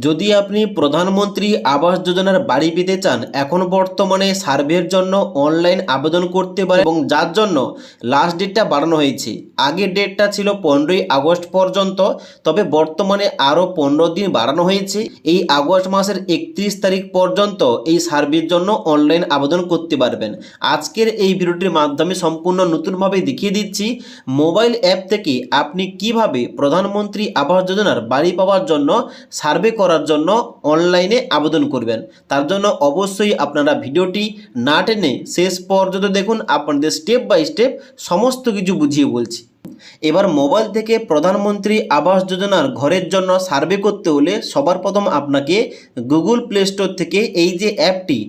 যদি আপনি প্রধানমন্ত্রী আবাস যোজনার বাড়ি পেতে চান, এখন বর্তমানে সার্ভের জন্য অনলাইন আবেদন করতে পারেন এবং যার জন্য লাস্ট ডেটটা বাড়ানো হয়েছে। আগের ডেটটা ছিল 15ই আগস্ট পর্যন্ত, তবে বর্তমানে আরও 15 দিন বাড়ানো হয়েছে। এই আগস্ট মাসের 31 তারিখ পর্যন্ত এই সার্ভের জন্য অনলাইন আবেদন করতে পারবেন। আজকের এই ভিডিওটির মাধ্যমে সম্পূর্ণ নতুনভাবে দেখিয়ে দিচ্ছি মোবাইল অ্যাপ থেকে আপনি কিভাবে প্রধানমন্ত্রী আবাস যোজনার বাড়ি পাওয়ার জন্য সার্ভে করার জন্য অনলাইনে আবেদন করবেন। তার জন্য অবশ্যই আপনারা ভিডিওটি না টেনে শেষ পর্যন্ত দেখুন, আপনাদের স্টেপ বাই স্টেপ সমস্ত কিছু বুঝিয়ে বলছি। এবার মোবাইল থেকে প্রধানমন্ত্রী আবাস যোজনার ঘরের জন্য সার্ভে করতে হলে সবার প্রথম আপনাকে গুগল প্লে স্টোর থেকে এই যে অ্যাপটি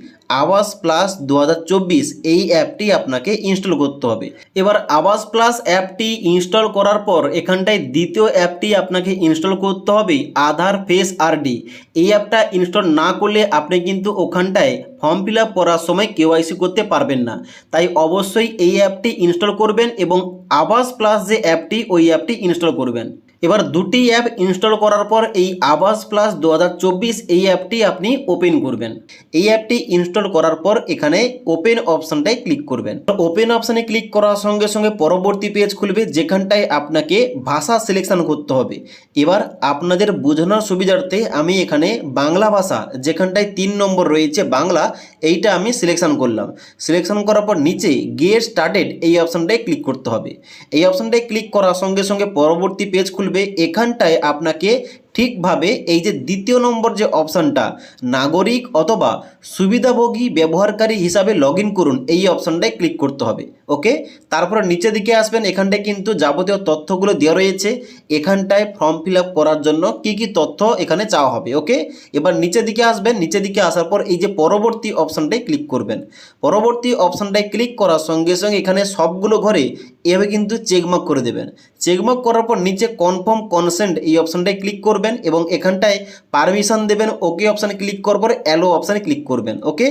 আবাস প্লাস 2024 এই অ্যাপটি আপনাকে ইনস্টল করতে হবে। এবার আবাস প্লাস অ্যাপটি ইনস্টল করার পর এখানটায় দ্বিতীয় অ্যাপটি আপনাকে ইনস্টল করতে হবে আধার ফেস আরডি। এই অ্যাপটা ইনস্টল না করলে আপনি কিন্তু ওখানটায় ফর্ম ফিল আপ করার সময় কেওয়াইসি করতে পারবেন না। তাই অবশ্যই এই অ্যাপটি ইনস্টল করবেন এবং আবাস প্লাস যে অ্যাপটি ওই অ্যাপটি ইনস্টল করবেন। এবার দুটি অ্যাপ ইনস্টল করার পর এই আবাস প্লাস 2024 এই অ্যাপটি আপনি ওপেন করবেন। এই অ্যাপটি ইনস্টল করার পর এখানে ওপেন অপশানটায় ক্লিক করবেন। ওপেন অপশানে ক্লিক করার সঙ্গে সঙ্গে পরবর্তী পেজ খুলবে, যেখানটায় আপনাকে ভাষা সিলেকশন করতে হবে। এবার আপনাদের বোঝানোর সুবিধার্থে আমি এখানে বাংলা ভাষা, যেখানটায় 3 নম্বর রয়েছে বাংলা, এইটা আমি সিলেকশন করলাম। সিলেকশন করার পর নিচে গেট স্টার্টেড এই অপশানটায় ক্লিক করতে হবে। এই অপশানটায় ক্লিক করার সঙ্গে সঙ্গে পরবর্তী পেজ খুলবে। এখানটায় আপনাকে ঠিকভাবে এই যে দ্বিতীয় নম্বর যে অপশানটা নাগরিক অথবা সুবিধাভোগী ব্যবহারকারী হিসাবে লগ ইন করুন, এই অপশানটায় ক্লিক করতে হবে। ওকে, তারপরে নিচের দিকে আসবেন। এখানটায় কিন্তু যাবতীয় তথ্যগুলো দেওয়া রয়েছে। এখানটায় ফর্ম ফিল আপ করার জন্য কি কি তথ্য এখানে চাওয়া হবে। ওকে, এবার নিচের দিকে আসবেন। নিচের দিকে আসার পর এই যে পরবর্তী অপশানটায় ক্লিক করবেন। পরবর্তী অপশানটায় ক্লিক করার সঙ্গে সঙ্গে এখানে সবগুলো ঘরে এভাবে কিন্তু চেকমার্ক করে দেবেন। চেকমার্ক করার পর নিচে কনফার্ম কনসেন্ট এই অপশানটায় ক্লিক করবেন এবং এখানটায় পারমিশন দেবেন। ওকে অপশানে ক্লিক করার পর অ্যালো অপশানে ক্লিক করবেন। ওকে,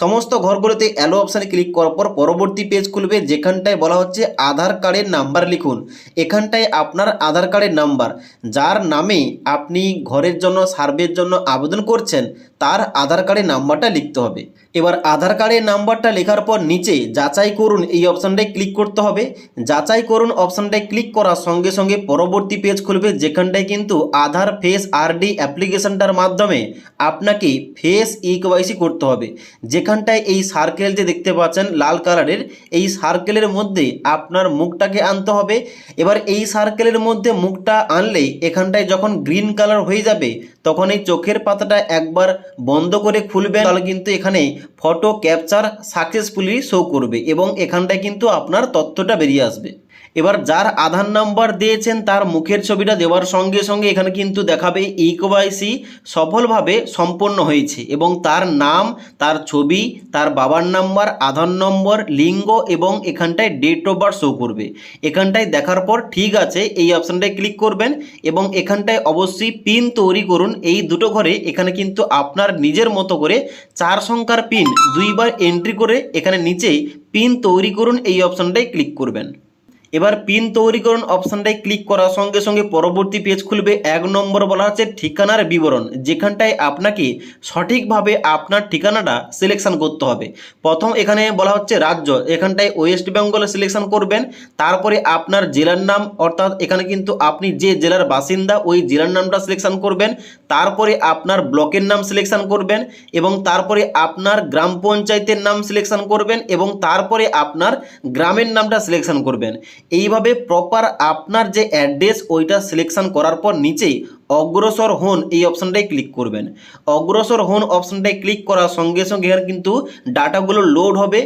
সমস্ত ঘরগুলোতে অ্যালো অপশানে ক্লিক করার পর পরবর্তী পেজ খুলবে, যেখানটায় বলা হচ্ছে আধার কার্ডের নাম্বার লিখুন। এখানটায় আপনার আধার কার্ডের নাম্বার, যার নামে আপনি ঘরের জন্য সার্ভের জন্য আবেদন করছেন, তার আধার কার্ডের নাম্বারটা লিখতে হবে। এবার আধার কার্ডের নাম্বারটা লেখার পর নিচে যাচাই করুন এই অপশানটায় ক্লিক করতে হবে। যাচাই করুন অপশানটায় ক্লিক করার সঙ্গে সঙ্গে পরবর্তী পেজ খুলবে, যেখানটায় কিন্তু আধার ফেস আরডি অ্যাপ্লিকেশনটার মাধ্যমে আপনাকে ফেস ইকেওয়াইসি করতে হবে। যেখানটায় এই সার্কেল যে দেখতে পাচ্ছেন লাল কালারের, এই সার্কেলের মধ্যে আপনার মুখটাকে আনতে হবে। এবার এই সার্কেলের মধ্যে মুখটা আনলেই এখানটায় যখন গ্রিন কালার হয়ে যাবে, তখন এই চোখের পাতাটা একবার বন্ধ করে খুলবেন, তাহলে কিন্তু এখানে ফটো ক্যাপচার সাকসেসফুলি শো করবে এবং এখানটায় কিন্তু আপনার তথ্যটা বেরিয়ে আসবে। এবার যার আধার নাম্বার দিয়েছেন তার মুখের ছবিটা দেওয়ার সঙ্গে সঙ্গে এখানে কিন্তু দেখাবে ইকেওয়াইসি সফলভাবে সম্পন্ন হয়েছে এবং তার নাম, তার ছবি, তার বাবার নাম্বার, আধার নম্বর, লিঙ্গ এবং এখানটায় ডেট অফ বার্থ শো করবে। এখানটায় দেখার পর ঠিক আছে এই অপশানটায় ক্লিক করবেন এবং এখানটায় অবশ্যই পিন তৈরি করুন। এই দুটো ঘরে এখানে কিন্তু আপনার নিজের মতো করে 4 সংখ্যার পিন 2বার এন্ট্রি করে এখানে নিচে পিন তৈরি করুন এই অপশানটায় ক্লিক করবেন। এবার পিন তৈরি করুন অপশানটায় ক্লিক করার সঙ্গে সঙ্গে পরবর্তী পেজ খুলবে। 1 নম্বর বলা হচ্ছে ঠিকানার বিবরণ, যেখানটায় আপনাকে সঠিকভাবে আপনার ঠিকানাটা সিলেকশন করতে হবে। প্রথম এখানে বলা হচ্ছে রাজ্য, এখানটায় ওয়েস্ট বেঙ্গলে সিলেকশন করবেন। তারপরে আপনার জেলার নাম, অর্থাৎ এখানে কিন্তু আপনি যে জেলার বাসিন্দা ওই জেলার নামটা সিলেকশন করবেন। তারপরে আপনার ব্লকের নাম সিলেকশন করবেন এবং তারপরে আপনার গ্রাম পঞ্চায়েতের নাম সিলেকশন করবেন এবং তারপরে আপনার গ্রামের নামটা সিলেকশন করবেন। এইভাবে প্রপার আপনার যে অ্যাড্রেস ওইটা সিলেকশন করার পর নিচেই অগ্রসর হন এই অপশানটায় ক্লিক করবেন। অগ্রসর হন অপশানটায় ক্লিক করার সঙ্গে সঙ্গে এখানে কিন্তু ডাটাগুলো লোড হবে।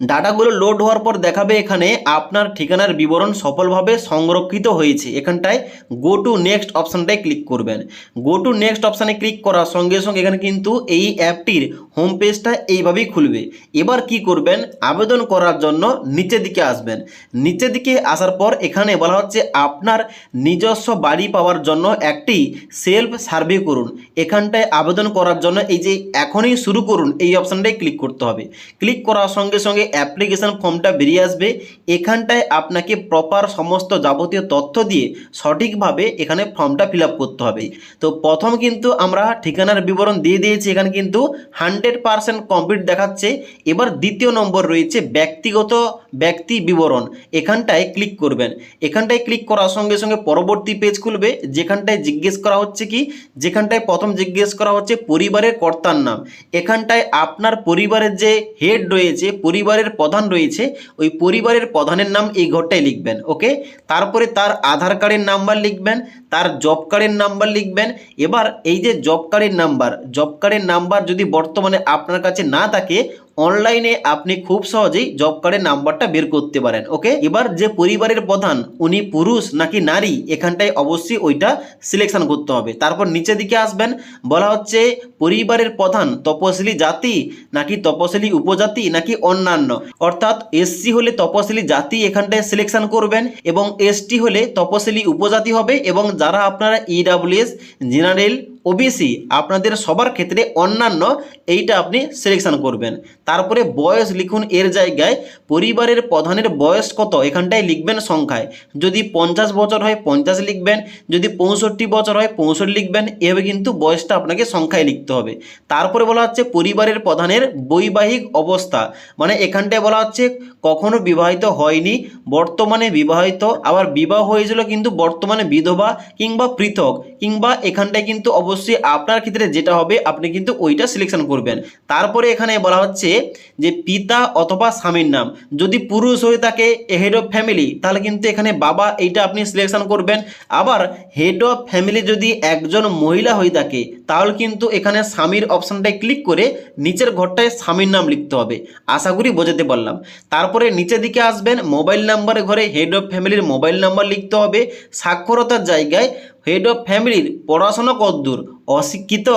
ডাটাগুলো লোড হওয়ার পর দেখাবে এখানে আপনার ঠিকানার বিবরণ সফলভাবে সংরক্ষিত হয়েছে। এখানটায় গো টু নেক্সট অপশানটায় ক্লিক করবেন। গো টু নেক্সট অপশানে ক্লিক করার সঙ্গে সঙ্গে এখানে কিন্তু এই অ্যাপটির হোম পেজটা এইভাবেই খুলবে। এবার কি করবেন, আবেদন করার জন্য নিচের দিকে আসবেন। নিচের দিকে আসার পর এখানে বলা হচ্ছে আপনার নিজস্ব বাড়ি পাওয়ার জন্য একটি সেলফ সার্ভে করুন। এখানটায় আবেদন করার জন্য এই যে এখনই শুরু করুন এই অপশানটায় ক্লিক করতে হবে। ক্লিক করার সঙ্গে সঙ্গে অ্যাপ্লিকেশন ফর্মটা বেরিয়ে আসবে। এখানটায় আপনাকে প্রপার সমস্ত যাবতীয় তথ্য দিয়ে সঠিকভাবে এখানে ফর্মটা ফিল আপ করতে হবে। তো প্রথম কিন্তু আমরা ঠিকানার বিবরণ দিয়ে দিয়েছি, এখানে কিন্তু 100% কমপ্লিট দেখাচ্ছে। এবার দ্বিতীয় নম্বর রয়েছে ব্যক্তিগত ব্যক্তি বিবরণ, এখানটায় ক্লিক করবেন। এখানটায় ক্লিক করার সঙ্গে সঙ্গে পরবর্তী পেজ খুলবে, যেখানটায় জিজ্ঞেস করা হচ্ছে কি, যেখানটায় প্রথম জিজ্ঞেস করা হচ্ছে পরিবারের কর্তার নাম। এখানটায় আপনার পরিবারের যে হেড রয়েছে, পরিবারের প্রধান রয়েছে, ওই পরিবারের প্রধানের নাম এই ঘরটায় লিখবেন। ওকে, তারপরে তার আধার কার্ডের নাম্বার লিখবেন, তার জব কার্ডের নাম্বার লিখবেন। এবার এই যে জব কার্ডের নাম্বার যদি বর্তমানে আপনার কাছে না থাকে, অনলাইনে আপনি খুব সহজেই জব কার্ডের নাম্বারটা বের করতে পারেন। ওকে, এবার যে পরিবারের প্রধান উনি পুরুষ নাকি নারী, এখানটায় অবশ্যই ওইটা সিলেকশন করতে হবে। তারপর নিচের দিকে আসবেন, বলা হচ্ছে পরিবারের প্রধান তপশিলি জাতি নাকি তপশিলি উপজাতি নাকি অন্যান্য, অর্থাৎ এসসি হলে তপশিলি জাতি এখানটায় সিলেকশন করবেন, এবং এসটি হলে তপশিলি উপজাতি হবে, এবং যারা আপনারা ইডাব্লিউএস, জেনারেল, ওবিসি আপনাদের সবার ক্ষেত্রে অন্যান্য এইটা আপনি সিলেকশন করবেন। তারপরে বয়স লিখুন, এর জায়গায় পরিবারের প্রধানের বয়স কত এখানটায় লিখবেন সংখ্যায়। যদি 50 বছর হয় 50 লিখবেন, যদি 65 বছর হয় 65 লিখবেন। এভাবে কিন্তু বয়সটা আপনাকে সংখ্যায় লিখতে হবে। তারপরে বলা হচ্ছে পরিবারের প্রধানের বৈবাহিক অবস্থা, মানে এখানটায় বলা হচ্ছে কখনো বিবাহিত হয়নি, বর্তমানে বিবাহিত, আবার বিবাহ হয়েছিল কিন্তু বর্তমানে বিধবা কিংবা পৃথক, কিংবা এখানটায় কিন্তু অবশ্যই আপনার ক্ষেত্রে যেটা হবে আপনি কিন্তু ওইটা সিলেকশন করবেন। তারপরে এখানে বলা হচ্ছে যে পিতা অথবা স্বামীর নাম, যদি পুরুষ হয়ে থাকে হেড অফ ফ্যামিলি, তাহলে কিন্তু এখানে বাবা এইটা আপনি সিলেকশন করবেন। আবার হেড অফ ফ্যামিলি যদি একজন মহিলা হয়ে থাকে, তাহলে কিন্তু এখানে স্বামীর অপশানটায় ক্লিক করে নিচের ঘরটায় স্বামীর নাম লিখতে হবে। আশা করি বোঝাতে পারলাম। তারপরে নিচের দিকে আসবেন, মোবাইল নাম্বারের ঘরে হেড অফ ফ্যামিলির মোবাইল নাম্বার লিখতে হবে। সাক্ষরতার জায়গায় হেড অফ ফ্যামিলির পড়াশোনা কতদূর, অশিক্ষিত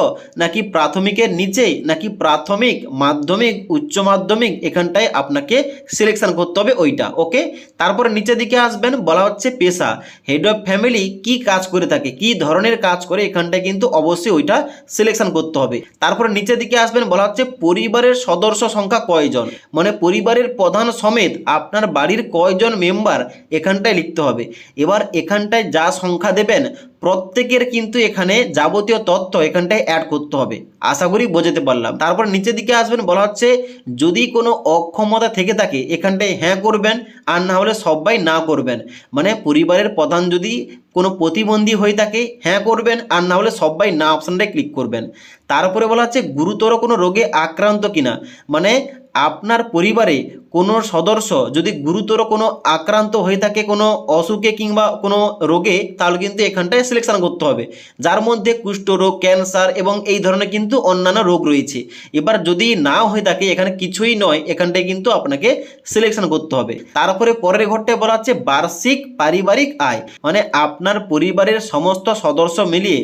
নাকি প্রাথমিকের নিচে নাকি প্রাথমিক, মাধ্যমিক, উচ্চ মাধ্যমিক, এখানটায় আপনাকে সিলেকশন করতে হবে ওইটা। ওকে, তারপরে নিচের দিকে আসবেন, বলা হচ্ছে পেশা, হেড অফ ফ্যামিলি কি কাজ করে থাকে, কি ধরনের কাজ করে, এখানটায় কিন্তু অবশ্যই ওইটা সিলেকশন করতে হবে। তারপরে নিচের দিকে আসবেন, বলা হচ্ছে পরিবারের সদস্য সংখ্যা কয়জন, মানে পরিবারের প্রধান সমেত আপনার বাড়ির কয়জন মেম্বার এখানটায় লিখতে হবে। এবার এখানটায় যা সংখ্যা দেবেন প্রত্যেকের কিন্তু এখানে যাবতীয় তথ্য এখানটায় অ্যাড করতে হবে। আশা করি বোঝাতে পারলাম। তারপর নিচের দিকে আসবেন, বলা হচ্ছে যদি কোনো অক্ষমতা থেকে থাকে এখানটায় হ্যাঁ করবেন, আর না হলে সবাই না করবেন। মানে পরিবারের প্রধান যদি কোনো প্রতিবন্ধী হয়ে থাকে হ্যাঁ করবেন, আর না হলে সবাই না অপশানটায় ক্লিক করবেন। তারপরে বলা হচ্ছে গুরুতর কোনো রোগে আক্রান্ত কিনা, মানে আপনার পরিবারে কোনো সদস্য যদি গুরুতর কোনো আক্রান্ত হয়ে থাকে কোনো অসুখে কিংবা কোনো রোগে, তাহলে কিন্তু এখানটায় সিলেকশন করতে হবে, যার মধ্যে কুষ্ঠরোগ, ক্যান্সার এবং এই ধরনের কিন্তু অন্যান্য রোগ রয়েছে। এবার যদি না হয়ে থাকে, এখানে কিছুই নয়, এখানটায় কিন্তু আপনাকে সিলেকশন করতে হবে। তারপরে পরের ঘরটায় বলা হচ্ছে বার্ষিক পারিবারিক আয়, মানে আপনার পরিবারের সমস্ত সদস্য মিলিয়ে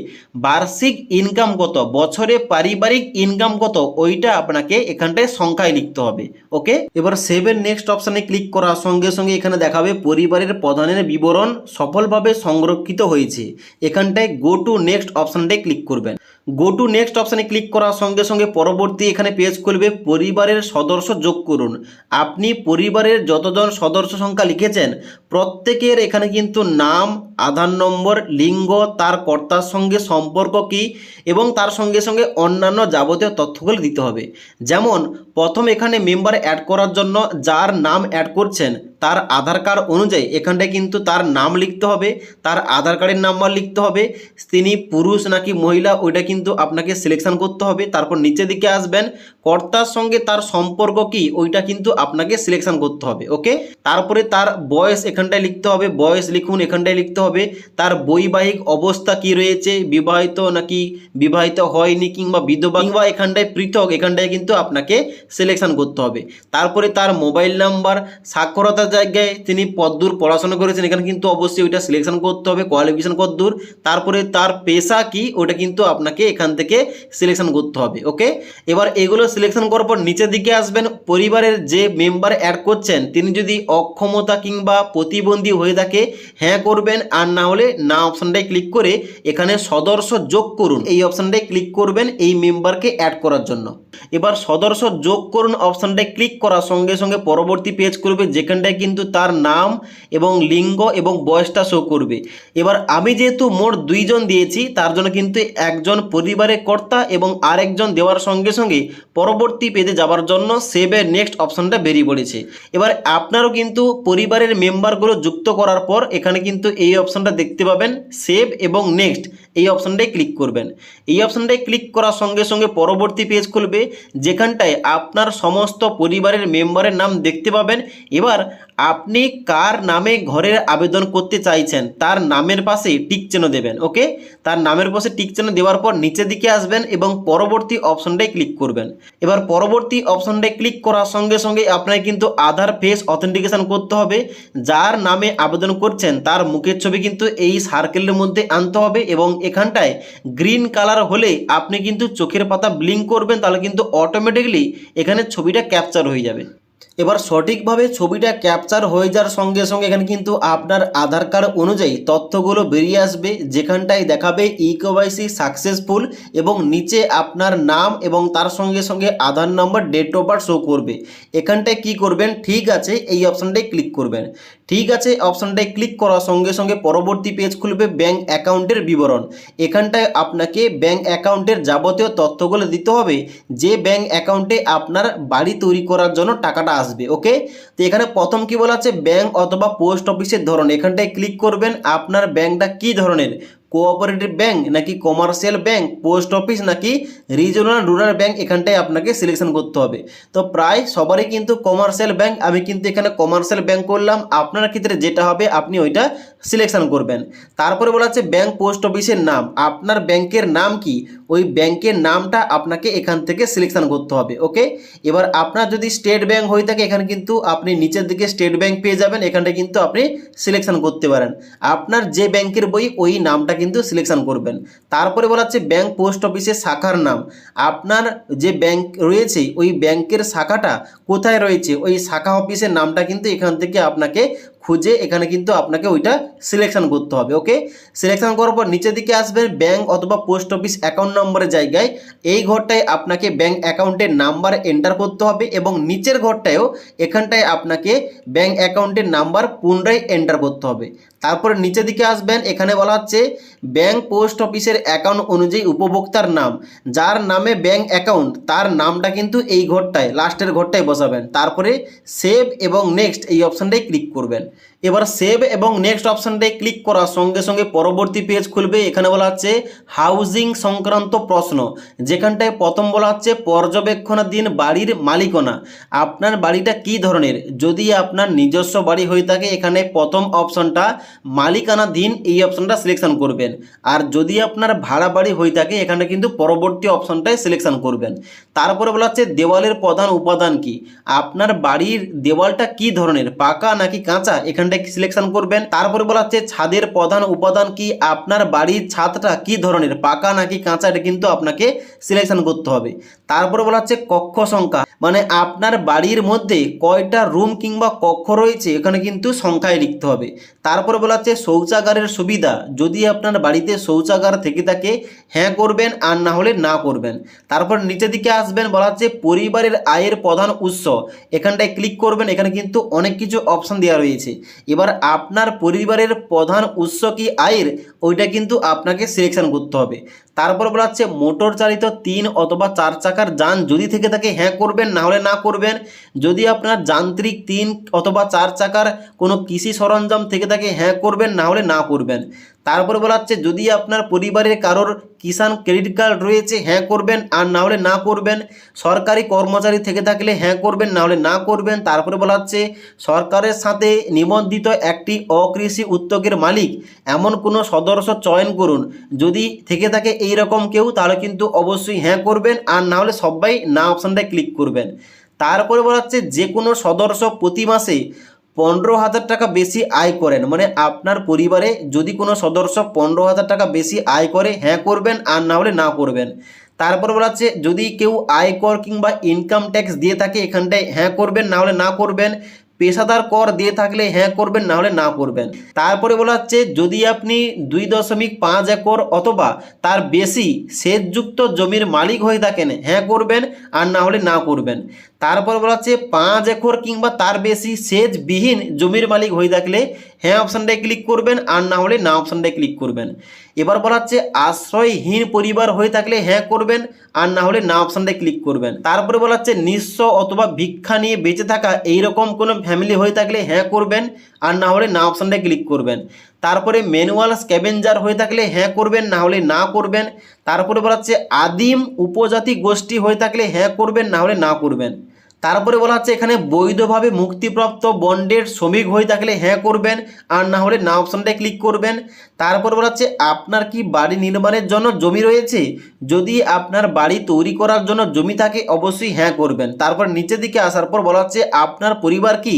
বার্ষিক ইনকাম কত, বছরে পারিবারিক ইনকাম কত, ওইটা আপনাকে এখানটায় সংখ্যায় লিখতে হবে। ওকে, এবার সেভের নেক্সট অপশানে ক্লিক করার সঙ্গে সঙ্গে এখানে দেখাবে পরিবারের প্রধানের বিবরণ সফলভাবে সংরক্ষিত হয়েছে। এখানটায় গো টু নেক্সট অপশানটায় ক্লিক করবেন। গো টু নেক্সট অপশানে ক্লিক করার সঙ্গে সঙ্গে পরবর্তী এখানে পেজ খুলবে, পরিবারের সদস্য যোগ করুন। আপনি পরিবারের যতজন সদস্য সংখ্যা লিখেছেন প্রত্যেকের এখানে কিন্তু নাম, আধার নম্বর, লিঙ্গ, তার কর্তার সঙ্গে সম্পর্ক কী, এবং তার সঙ্গে সঙ্গে অন্যান্য যাবতীয় তথ্যগুলো দিতে হবে। যেমন প্রথম এখানে মেম্বার অ্যাড করার জন্য যার নাম অ্যাড করছেন তার আধার কার্ড অনুযায়ী এখানটায় কিন্তু তার নাম লিখতে হবে, তার আধার কার্ডের নাম্বার লিখতে হবে, তিনি পুরুষ নাকি মহিলা ওইটা কিন্তু আপনাকে সিলেকশন করতে হবে। তারপর নিচের দিকে আসবেন, কর্তার সঙ্গে তার সম্পর্ক কি ওইটা কিন্তু আপনাকে সিলেকশন করতে হবে। ওকে, তারপরে তার বয়স এখানটায় লিখতে হবে, বয়স লিখুন, এখানটায় লিখতে হবে। তার বৈবাহিক অবস্থা কি রয়েছে, বিবাহিত নাকি বিবাহিত হয়নি কিংবা বিধবা কিংবা এখানটায় পৃথক, এখানটায় কিন্তু আপনাকে সিলেকশন করতে হবে। তারপরে তার মোবাইল নাম্বার, সাক্ষরতার জায়গায় তিনি কতদূর পড়াশোনা করেছেন এখানে কিন্তু অবশ্যই ওইটা সিলেকশন করতে হবে, কোয়ালিফিকেশন কতদূর, তারপরে তার পেশা কি ওটা কিন্তু আপনাকে এখান থেকে সিলেকশন করতে হবে। ওকে, এবার এগুলো সিলেকশন করার পর নিচের দিকে আসবেন, পরিবারের যে মেম্বার অ্যাড করছেন তিনি যদি অক্ষমতা কিংবা প্রতিবন্ধী হয়ে থাকে হ্যাঁ করবেন, আর না হলে না অপশানটায় ক্লিক করে এখানে সদস্য যোগ করুন এই অপশানটায় ক্লিক করবেন এই মেম্বারকে অ্যাড করার জন্য। এবার সদস্য যোগ করুন অপশানটায় ক্লিক করার সঙ্গে সঙ্গে পরবর্তী পেজ করবে যেখানটায় কিন্তু তার নাম এবং লিঙ্গ এবং বয়সটা শো করবে। এবার আমি যেহেতু মোট 2 জন দিয়েছি তার জন্য কিন্তু একজন পরিবারের কর্তা এবং আরেকজন দেওয়ার সঙ্গে সঙ্গে পরবর্তী পেজে যাওয়ার জন্য সেভ এর নেক্সট অপশানটা বেরিয়ে পড়েছে। এবার আপনারও কিন্তু পরিবারের মেম্বারগুলো যুক্ত করার পর এখানে কিন্তু এই অপশানটা দেখতে পাবেন, সেভ এবং নেক্সট এই অপশানটায় ক্লিক করবেন। এই অপশানটায় ক্লিক করার সঙ্গে সঙ্গে পরবর্তী পেজ খুলবে যেখানটায় আপনার সমস্ত পরিবারের মেম্বারের নাম দেখতে পাবেন। এবার আপনি কার নামে ঘরের আবেদন করতে চাইছেন তার নামের পাশে টিক চিহ্ন দেবেন। ওকে, তার নামের পাশে টিক চিহ্ন দেওয়ার পর নিচের দিকে আসবেন এবং পরবর্তী অপশনটায় ক্লিক করবেন। এবার পরবর্তী অপশনটায় ক্লিক করার সঙ্গে সঙ্গে আপনাকে কিন্তু আধার ফেস অথেন্টিকেশন করতে হবে। যার নামে আবেদন করছেন তার মুখের ছবি কিন্তু এই সার্কেলের মধ্যে আনতে হবে এবং এখানটায় গ্রিন কালার হলে আপনি কিন্তু চোখের পাতা ব্লিঙ্ক করবেন, তাহলে কিন্তু অটোমেটিকলি এখানে ছবিটা ক্যাপচার হয়ে যাবে। এবার সঠিকভাবে ছবিটা ক্যাপচার হয়ে যাওয়ার সঙ্গে সঙ্গে এখানে কিন্তু আপনার আধার কার্ড অনুযায়ী তথ্যগুলো বেরিয়ে আসবে যেখানটায় দেখাবে ইকেওয়াইসি সাকসেসফুল এবং নিচে আপনার নাম এবং তার সঙ্গে সঙ্গে আধার নম্বর, ডেট অফ বার্থ শো করবে। এখানটায় কি করবেন, ঠিক আছে এই অপশানটায় ক্লিক করবেন। ঠিক আছে অপশানটায় ক্লিক করার সঙ্গে সঙ্গে পরবর্তী পেজ খুলবে ব্যাঙ্ক অ্যাকাউন্টের বিবরণ। এখানটায় আপনাকে ব্যাঙ্ক অ্যাকাউন্টের যাবতীয় তথ্যগুলো দিতে হবে যে ব্যাঙ্ক অ্যাকাউন্টে আপনার বাড়ি তৈরি করার জন্য টাকাটা আসবে। ওকে, তো এখানে প্রথম কি বলা আছে, ব্যাঙ্ক অথবা পোস্ট অফিসের ধরন। এখানটায় ক্লিক করবেন আপনার ব্যাঙ্কটা কি ধরনের, কোঅপারেটিভ ব্যাঙ্ক নাকি কমার্শিয়াল ব্যাঙ্ক, পোস্ট অফিস নাকি রিজনাল রুরাল ব্যাঙ্ক, এখানটায় আপনাকে সিলেকশন করতে হবে। তো প্রায় সবারই কিন্তু কমার্শিয়াল ব্যাঙ্ক, আমি কিন্তু এখানে কমার্শিয়াল ব্যাঙ্ক করলাম। আপনার ক্ষেত্রে যেটা হবে আপনি ওইটা সিলেকশন করবেন। তারপরে বলা হচ্ছে ব্যাঙ্ক পোস্ট অফিসের নাম, আপনার ব্যাঙ্কের নাম কি ওই ব্যাঙ্কের নামটা আপনাকে এখান থেকে সিলেকশন করতে হবে। ওকে, এবার আপনার যদি স্টেট ব্যাঙ্ক হয়ে থাকে এখানে কিন্তু আপনি নিচের দিকে স্টেট ব্যাঙ্ক পেয়ে যাবেন, এখানটা কিন্তু আপনি সিলেকশন করতে পারেন। আপনার যে ব্যাঙ্কের বই ওই নামটা কিন্তু সিলেকশন করবেন। তারপরে বলা হচ্ছে ব্যাঙ্ক পোস্ট অফিসের শাখার নাম, আপনার যে ব্যাঙ্ক রয়েছে ওই ব্যাঙ্কের শাখাটা কোথায় রয়েছে ওই শাখা অফিসের নামটা কিন্তু এখান থেকে আপনাকে খুঁজে এখানে কিন্তু আপনাকে ওইটা সিলেকশন করতে হবে। ওকে, সিলেকশন করার পর নিচের দিকে আসবেন ব্যাঙ্ক অথবা পোস্ট অফিস অ্যাকাউন্ট নম্বরের জায়গায় এই ঘরটায় আপনাকে ব্যাঙ্ক অ্যাকাউন্টের নাম্বার এন্টার করতে হবে এবং নিচের ঘরটায়ও এখানটায় আপনাকে ব্যাঙ্ক অ্যাকাউন্টের নাম্বার পুনরায় এন্টার করতে হবে। তারপরে নিচের দিকে আসবেন, এখানে বলা হচ্ছে ব্যাঙ্ক পোস্ট অফিসের অ্যাকাউন্ট অনুযায়ী উপভোক্তার নাম, যার নামে ব্যাঙ্ক অ্যাকাউন্ট তার নামটা কিন্তু এই ঘরটায় লাস্টের ঘরটায় বসাবেন। তারপরে সেভ এবং নেক্সট এই অপশানটায় ক্লিক করবেন। এবার সেভ এবং নেক্সট অপশানটায় ক্লিক করার সঙ্গে সঙ্গে পরবর্তী পেজ খুলবে। এখানে বলা হচ্ছে হাউজিং সংক্রান্ত প্রশ্ন, যেখানটায় প্রথম বলা হচ্ছে পর্যবেক্ষণাধীন বাড়ির মালিকানা, আপনার বাড়িটা কি ধরনের। যদি আপনার নিজস্ব বাড়ি হয়ে থাকে এখানে প্রথম অপশনটা মালিকানাধীন এই অপশনটা সিলেকশন করবেন, আর যদি আপনার ভাড়া বাড়ি হয়ে থাকে এখানে কিন্তু পরবর্তী অপশনটাই সিলেকশন করবেন। তারপরে বলা হচ্ছে দেওয়ালের প্রধান উপাদান কি, আপনার বাড়ির দেওয়ালটা কি ধরনের, পাকা নাকি কাঁচা, এখানটায় সিলেকশন করবেন। তারপরে বলা হচ্ছে ছাদের প্রধান উপাদান কি, আপনার বাড়ির ছাদটা কি ধরনের, পাকা নাকি কাঁচা, এটা কিন্তু আপনাকে সিলেকশন করতে হবে। তারপরে বলা হচ্ছে কক্ষ সংখ্যা, মানে আপনার বাড়ির মধ্যে কয়টা রুম কিংবা কক্ষ রয়েছে এখানে কিন্তু সংখ্যায় লিখতে হবে। তারপরে বলা হচ্ছে শৌচাগারের সুবিধা, যদি আপনার বাড়িতে শৌচাগার থেকে থাকে হ্যাঁ করবেন আর না হলে না করবেন। তারপর নিচের দিকে আসবেন, বলা হচ্ছে পরিবারের আয়ের প্রধান উৎস, এখানটায় ক্লিক করবেন। এখানে কিন্তু অনেক কিছু অপশন দেওয়া রয়েছে। এবার আপনার পরিবারের প্রধান উৎস কি আয়ের ওইটা কিন্তু আপনাকে সিলেকশন করতে হবে। তারপর বলা হচ্ছে মোটর চালিত 3 অথবা 4 চাকার যান যদি থেকে থাকে হ্যাঁ করবেন না হলে না করবেন। যদি আপনার যান্ত্রিক 3 অথবা 4 চাকার কোনো কৃষি সরঞ্জাম থেকে থাকে হ্যাঁ করবেন না হলে না করবেন। তারপরে বলা হচ্ছে যদি আপনার পরিবারের কারোর কিষাণ ক্রেডিট কার্ড রয়েছে হ্যাঁ করবেন আর না হলে না করবেন। সরকারি কর্মচারী থেকে থাকলে হ্যাঁ করবেন না হলে না করবেন। তারপরে বলা হচ্ছে সরকারের সাথে নিবন্ধিত একটি অকৃষি উদ্যোগের মালিক এমন কোনো সদস্য চয়ন করুন, যদি থেকে থাকে এইরকম কেউ তাহলে কিন্তু অবশ্যই হ্যাঁ করবেন আর না হলে সবাই না অপশানটায় ক্লিক করবেন। তারপরে বলা হচ্ছে যে কোনো সদস্য প্রতি মাসে 15,000 টাকা বেশি আয় করেন, মানে আপনার পরিবারে যদি কোনো সদস্য 15,000 টাকা বেশি আয় করে হ্যাঁ করবেন, আর না হলে না করবেন। তারপর বলা হচ্ছে যদি কেউ আয়কর কিংবা ইনকাম ট্যাক্স দিয়ে থাকে এখানটায় হ্যাঁ করবেন, না হলে না করবেন। পেশাদার কর দিয়ে থাকলে হ্যাঁ করবেন, না হলে না করবেন। তারপরে বলা হচ্ছে যদি আপনি 2.5 একর অথবা তার বেশি সেচযুক্ত জমির মালিক হয়ে থাকেন হ্যাঁ করবেন, আর না হলে না করবেন। তারপর বলা হচ্ছে 5 একর কিংবা তার বেশি সেচবিহীন জমির মালিক হয়ে থাকলে হ্যাঁ অপশানটায় ক্লিক করবেন, আর না হলে না অপশানটায় ক্লিক করবেন। এবার বলা হচ্ছে আশ্রয়হীন পরিবার হয়ে থাকলে হ্যাঁ করবেন, আর না হলে না অপশানটায় ক্লিক করবেন। তারপরে বলা হচ্ছে নিঃস্ব অথবা ভিক্ষা নিয়ে বেঁচে থাকা এইরকম কোনো ফ্যামিলি হয়ে থাকলে হ্যাঁ করবেন, আর না হলে না অপশানটায় ক্লিক করবেন। তারপরে ম্যানুয়াল স্ক্যাভেঞ্জার হয়ে থাকলে হ্যাঁ করবেন, না হলে না করবেন। তারপরে বলা হচ্ছে আদিম উপজাতি গোষ্ঠী হয়ে থাকলে হ্যাঁ করবেন, না হলে না করবেন। তারপরে বলা হচ্ছে এখানে বৈধভাবে মুক্তিপ্রাপ্ত বন্ডের শ্রমিক হয়ে থাকলে হ্যাঁ করবেন, আর না হলে না অপশানটায় ক্লিক করবেন। তারপর বলা হচ্ছে আপনার কি বাড়ি নির্মাণের জন্য জমি রয়েছে, যদি আপনার বাড়ি তৈরি করার জন্য জমি থাকে অবশ্যই হ্যাঁ করবেন। তারপর নিচের দিকে আসার পর বলা হচ্ছে আপনার পরিবার কি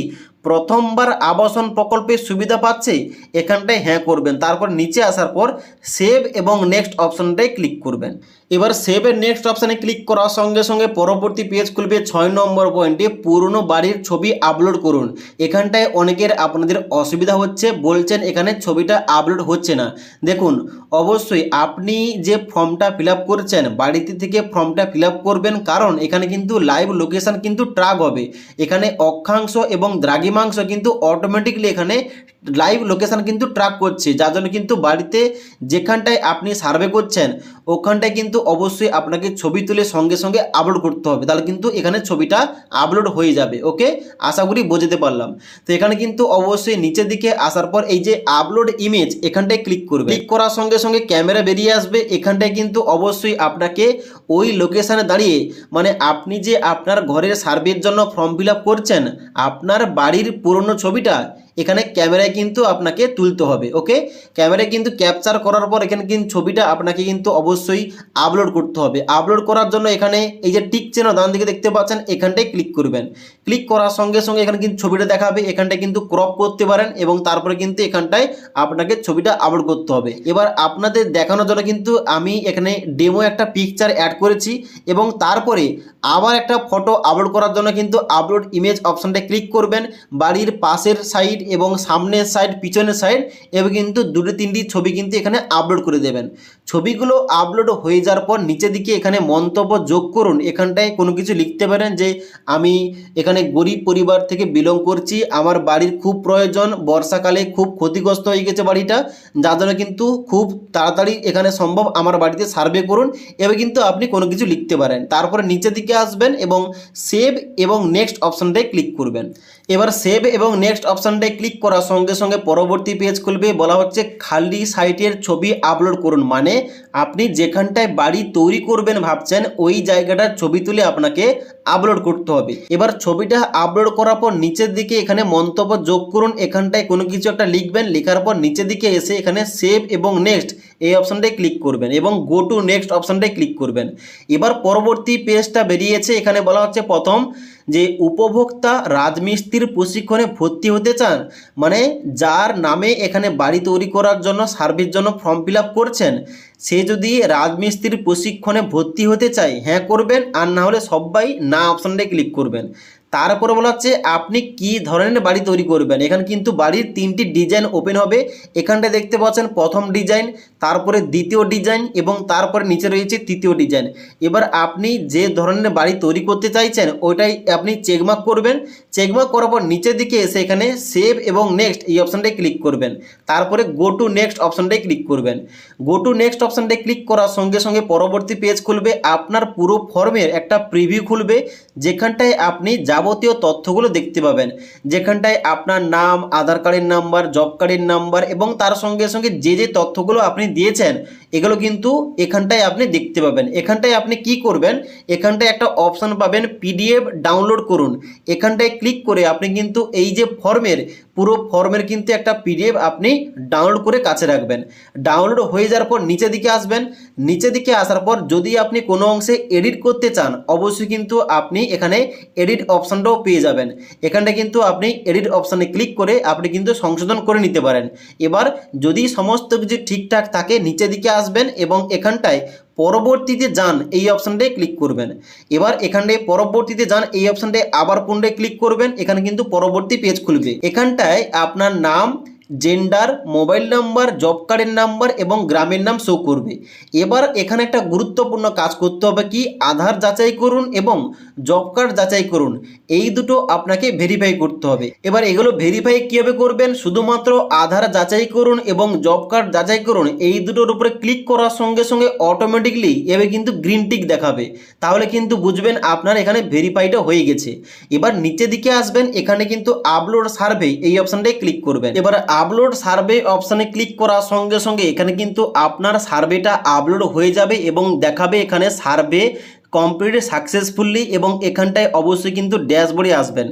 প্রথমবার আবাসন প্রকল্পের সুবিধা পাচ্ছে, এখানটায় হ্যাঁ করবেন। তারপর নিচে আসার পর সেভ এবং নেক্সট অপশানটায় ক্লিক করবেন। এবার সেভ এর নেক্সট অপশানে ক্লিক করার সঙ্গে সঙ্গে পরবর্তী পেজ খুলবে। 6 নম্বর পয়েন্টে পুরনো বাড়ির ছবি আপলোড করুন। এখানটায় অনেকের আপনাদের অসুবিধা হচ্ছে, বলছেন এখানে ছবিটা আপলোড হচ্ছে না। দেখুন অবশ্যই আপনি যে ফর্মটা ফিল আপ করছেন বাড়িতে থেকে ফর্মটা ফিল আপ করবেন, কারণ এখানে কিন্তু লাইভ লোকেশান কিন্তু ট্র্যাক হবে। এখানে অক্ষাংশ এবং দ্রাঘিমাংশ কিন্তু অটোমেটিকলি এখানে লাইভ লোকেশান কিন্তু ট্র্যাক করছে, যার জন্য কিন্তু বাড়িতে যেখানটায় আপনি সার্ভে করছেন ওখানটায় কিন্তু অবশ্যই আপনাকে ছবি তুলে সঙ্গে সঙ্গে আপলোড করতে হবে, তাহলে কিন্তু এখানে ছবিটা আপলোড হয়ে যাবে। ওকে, আশা করি বোঝাতে পারলাম। তো এখানে কিন্তু অবশ্যই নিচের দিকে আসার পর এই যে আপলোড ইমেজ এখানটায় ক্লিক করবে। ক্লিক করার সঙ্গে সঙ্গে ক্যামেরা বেরিয়ে আসবে। এখানটায় কিন্তু অবশ্যই আপনাকে ওই লোকেশানে দাঁড়িয়ে, মানে আপনি যে আপনার ঘরের সার্ভের জন্য ফর্ম ফিল আপ করছেন আপনার বাড়ির পুরনো ছবিটা এখানে ক্যামেরায় কিন্তু আপনাকে তুলতে হবে। ওকে, ক্যামেরায় কিন্তু ক্যাপচার করার পর এখানে কিন্তু ছবিটা আপনাকে কিন্তু অবশ্যই আপলোড করতে হবে। আপলোড করার জন্য এখানে এই যে টিক চিহ্ন ডান দিকে দেখতে পাচ্ছেন এখানটায় ক্লিক করবেন। ক্লিক করার সঙ্গে সঙ্গে এখানে কিন্তু ছবিটা দেখাবে, এখানটায় কিন্তু ক্রপ করতে পারেন এবং তারপরে কিন্তু এখানটায় আপনাকে ছবিটা আপলোড করতে হবে। এবার আপনাদের দেখানোর জন্য কিন্তু আমি এখানে ডেমো একটা পিকচার অ্যাড করেছি এবং তারপরে আবার একটা ফটো আপলোড করার জন্য কিন্তু আপলোড ইমেজ অপশানটা ক্লিক করবেন। বাড়ির পাশের সাইড এবং সামনের সাইড পিছনের সাইড এবং কিন্তু 2-3টি ছবি কিন্তু এখানে আপলোড করে দেবেন। ছবিগুলো আপলোড হয়ে যাওয়ার পর নিচের দিকে এখানে মন্তব্য যোগ করুন। এখানটায় কোনো কিছু লিখতে পারেন যে আমি এখানে গরিব পরিবার থেকে বিলং করছি, আমার বাড়ির খুব প্রয়োজন, বর্ষাকালে খুব ক্ষতিগ্রস্ত হয়ে গেছে বাড়িটা, যার জন্য কিন্তু খুব তাড়াতাড়ি এখানে সম্ভব আমার বাড়িতে সার্ভে করুন, এবার কিন্তু আপনি কোনো কিছু লিখতে পারেন। তারপরে নিচের দিকে আসবেন এবং সেভ এবং নেক্সট অপশানটায় ক্লিক করবেন। এবার সেভ এবং নেক্সট অপশানটায় ক্লিক করার সঙ্গে সঙ্গে পরবর্তী পেজ খুলবে। বলা হচ্ছে খালি সাইটের ছবি আপলোড করুন, মানে আপনি যেখানটায় বাড়ি তৈরি করবেন ভাবছেন ওই জায়গাটার ছবি তুলে আপনাকে আপলোড করতে হবে। এবার ছবিটা আপলোড করার পর নিচের দিকে এখানে মন্তব্য যোগ করুন, এখানটায় কোনো কিছু একটা লিখবেন। লেখার পর নিচের দিকে এসে এখানে সেভ এবং নেক্সট এই অপশানটায় ক্লিক করবেন এবং গো টু নেক্সট অপশানটায় ক্লিক করবেন। এবার পরবর্তী পেজটা বেরিয়েছে। এখানে বলা হচ্ছে প্রথম যে উপভোক্তা রাজমিস্ত্রির প্রশিক্ষণে ভর্তি হতে চান, মানে যার নামে এখানে বাড়ি তৈরি করার জন্য সার্ভের জন্য ফর্ম ফিল আপ করছেন সে যদি রাজমিস্ত্রির প্রশিক্ষণে ভর্তি হতে চায় হ্যাঁ করবেন, আর না হলে সবাই না অপশানটায় ক্লিক করবেন। তারপরে বলা হচ্ছে আপনি কি ধরনের বাড়ি তৈরি করবেন। এখানে কিন্তু বাড়ির 3টি ডিজাইন ওপেন হবে। এখানটায় দেখতে পাচ্ছেন প্রথম ডিজাইন, তারপরে দ্বিতীয় ডিজাইন এবং তারপরে নিচে রয়েছে তৃতীয় ডিজাইন। এবার আপনি যে ধরনের বাড়ি তৈরি করতে চাইছেন ওইটাই আপনি চেকমার্ক করবেন। চেকমার্ক করার পর নিচের দিকে এসে এখানে সেভ এবং নেক্সট এই অপশানটায় ক্লিক করবেন। তারপরে গো টু নেক্সট অপশানটায় ক্লিক করবেন। গো টু নেক্সট অপশানটায় ক্লিক করার সঙ্গে সঙ্গে পরবর্তী পেজ খুলবে। আপনার পুরো ফর্মের একটা প্রিভিউ খুলবে, যেখানটায় আপনি যাবতীয় তথ্যগুলো দেখতে পাবেন, যেখানটায় আপনার নাম, আধার কার্ডের নাম্বার, জব কার্ডের নাম্বার এবং তার সঙ্গে সঙ্গে যে যে তথ্যগুলো আপনি দিয়েছেন এগুলো কিন্তু এখানটায় আপনি দেখতে পাবেন। এখানটায় আপনি কি করবেন, এখানটায় একটা অপশান পাবেন পিডিএফ ডাউনলোড করুন। এখানটায় ক্লিক করে আপনি কিন্তু এই যে পুরো ফর্মের কিন্তু একটা পিডিএফ আপনি ডাউনলোড করে কাছে রাখবেন। ডাউনলোড হয়ে যাওয়ার পর নিচের দিকে আসবেন। নিচের দিকে আসার পর যদি আপনি কোনো অংশে এডিট করতে চান অবশ্যই কিন্তু আপনি এখানে এডিট অপশানটাও পেয়ে যাবেন। এখানটা কিন্তু আপনি এডিট অপশানে ক্লিক করে আপনি কিন্তু সংশোধন করে নিতে পারেন। এবার যদি সমস্ত কিছু ঠিকঠাক থাকে নিচের দিকে আসবেন এবং এখানটায় পরবর্তীতে যান এই অপশানটায় ক্লিক করবেন। এবার এখানটায় পরবর্তীতে যান এই অপশানটায় আবার কোনটায় ক্লিক করবেন, এখানে কিন্তু পরবর্তী পেজ খুলবে। এখানটায় আপনার নাম, জেন্ডার, মোবাইল নাম্বার, জব কার্ডের নাম্বার এবং গ্রামের নাম শো করবে। এবার এখানে একটা গুরুত্বপূর্ণ কাজ করতে হবে কি, আধার যাচাই করুন এবং জব কার্ড যাচাই করুন, এই দুটো আপনাকে ভেরিফাই করতে হবে। এবার এগুলো ভেরিফাই কীভাবে করবেন, শুধুমাত্র আধার যাচাই করুন এবং জব কার্ড যাচাই করুন এই দুটোর উপরে ক্লিক করার সঙ্গে সঙ্গে অটোমেটিকলি এভাবে কিন্তু গ্রিন টিক দেখাবে, তাহলে কিন্তু বুঝবেন আপনার এখানে ভেরিফাইটা হয়ে গেছে। এবার নিচের দিকে আসবেন, এখানে কিন্তু আপলোড সার্ভে এই অপশানটায় ক্লিক করবেন। এবার আপলোড সার্ভে অপশানে ক্লিক করার সঙ্গে সঙ্গে এখানে কিন্তু আপনার সার্ভেটা আপলোড হয়ে যাবে এবং দেখাবে এখানে সার্ভে কমপ্লিট সাকসেসফুলি। এবং এখানটায় অবশ্যই কিন্তু ড্যাশবোর্ডে আসবেন।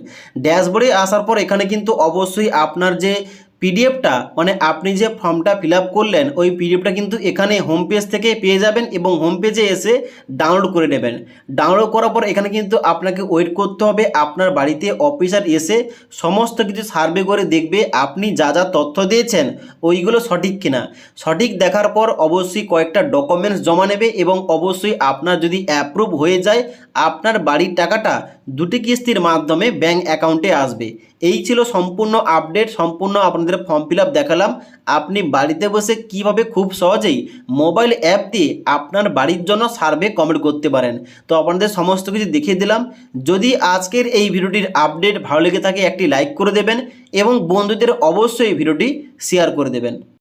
ড্যাশবোর্ডে আসার পর এখানে কিন্তু অবশ্যই আপনার যে পিডিএফটা মানে আপনি যে ফর্মটা ফিল আপ করলেন ওই পিডিএফটা কিন্তু এখানে হোম পেজ থেকে পেয়ে যাবেন এবং হোম পেজে এসে ডাউনলোড করে নেবেন। ডাউনলোড করার পর এখানে কিন্তু আপনাকে ওয়েট করতে হবে, আপনার বাড়িতে অফিসার এসে সমস্ত কিছু সার্ভে করে দেখবে আপনি যা যা তথ্য দিয়েছেন ওইগুলো সঠিক কিনা। সঠিক দেখার পর অবশ্যই কয়েকটা ডকুমেন্টস জমা নেবে এবং অবশ্যই আপনার যদি অ্যাপ্রুভ হয়ে যায় আপনার বাড়ির টাকাটা 2টি কিস্তির মাধ্যমে ব্যাঙ্ক অ্যাকাউন্টে আসবে। এই ছিল সম্পূর্ণ আপডেট, সম্পূর্ণ আপনাদের ফর্ম ফিল আপ দেখালাম। আপনি বাড়িতে বসে কিভাবে খুব সহজেই মোবাইল অ্যাপ দিয়ে আপনার বাড়ির জন্য সার্ভে কমপ্লিট করতে পারেন। তো আপনাদের সমস্ত কিছু দেখিয়ে দিলাম। যদি আজকের এই ভিডিওটির আপডেট ভালো লেগে থাকে একটি লাইক করে দেবেন এবং বন্ধুদের অবশ্যই ভিডিওটি শেয়ার করে দেবেন।